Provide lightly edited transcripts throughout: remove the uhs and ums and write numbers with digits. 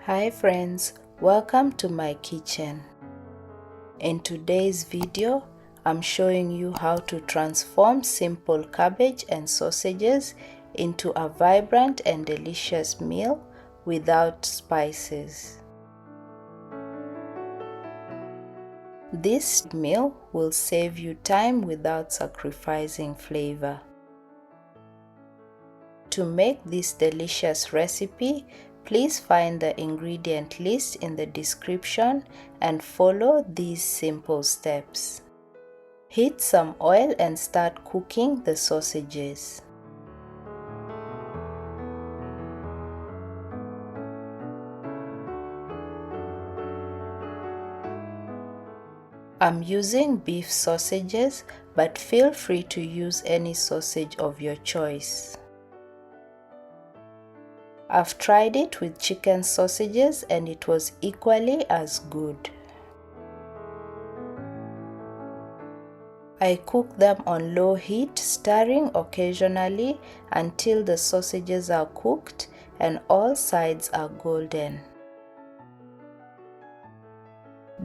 Hi friends, welcome to my kitchen. In today's video, I'm showing you how to transform simple cabbage and sausages into a vibrant and delicious meal without spices. This meal will save you time without sacrificing flavor. To make this delicious recipe, please find the ingredient list in the description and follow these simple steps. Heat some oil and start cooking the sausages. I'm using beef sausages, but feel free to use any sausage of your choice. I've tried it with chicken sausages and it was equally as good. I cook them on low heat, stirring occasionally until the sausages are cooked and all sides are golden.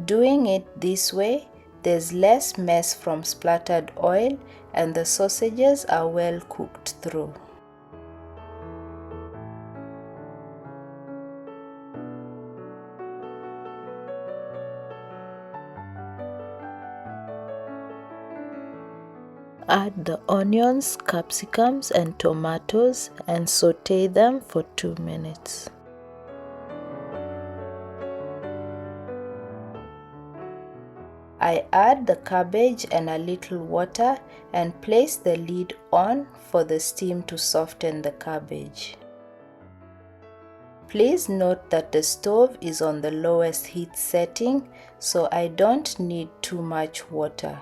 Doing it this way, there's less mess from splattered oil and the sausages are well cooked through. Add the onions, capsicums and tomatoes and saute them for 2 minutes. I add the cabbage and a little water and place the lid on for the steam to soften the cabbage. Please note that the stove is on the lowest heat setting, so I don't need too much water.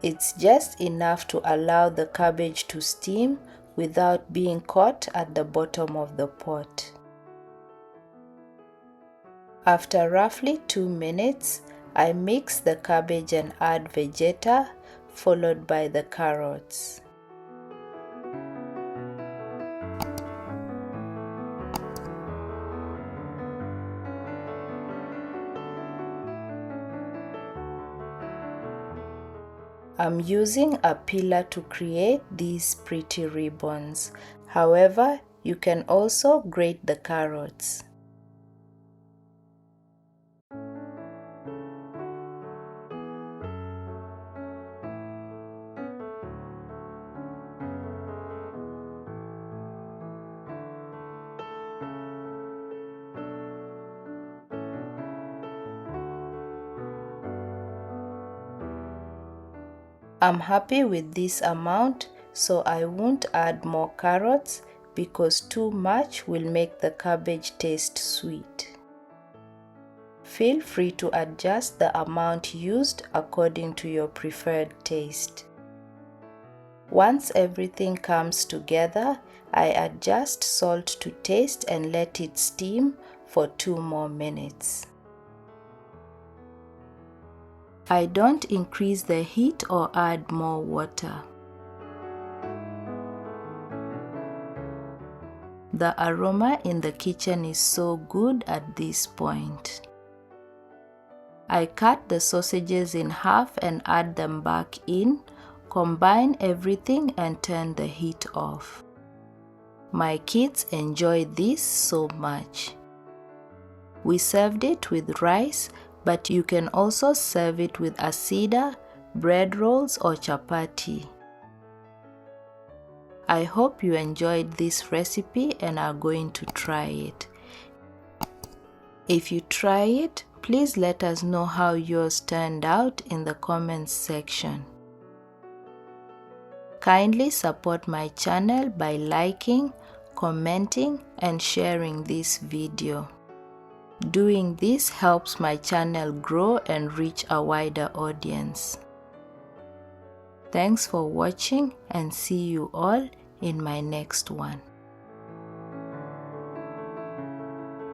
It's just enough to allow the cabbage to steam without being caught at the bottom of the pot. After roughly 2 minutes, I mix the cabbage and add vegeta, followed by the carrots. I'm using a peeler to create these pretty ribbons. However, you can also grate the carrots. I'm happy with this amount, so I won't add more carrots because too much will make the cabbage taste sweet. Feel free to adjust the amount used according to your preferred taste. Once everything comes together, I adjust salt to taste and let it steam for 2 more minutes. I don't increase the heat or add more water. The aroma in the kitchen is so good at this point. I cut the sausages in half and add them back in, combine everything and turn the heat off. My kids enjoy this so much. We served it with rice, but you can also serve it with asida, bread rolls or chapati. I hope you enjoyed this recipe and are going to try it. If you try it, please let us know how yours turned out in the comments section. Kindly support my channel by liking, commenting and sharing this video. Doing this helps my channel grow and reach a wider audience. Thanks for watching and see you all in my next one.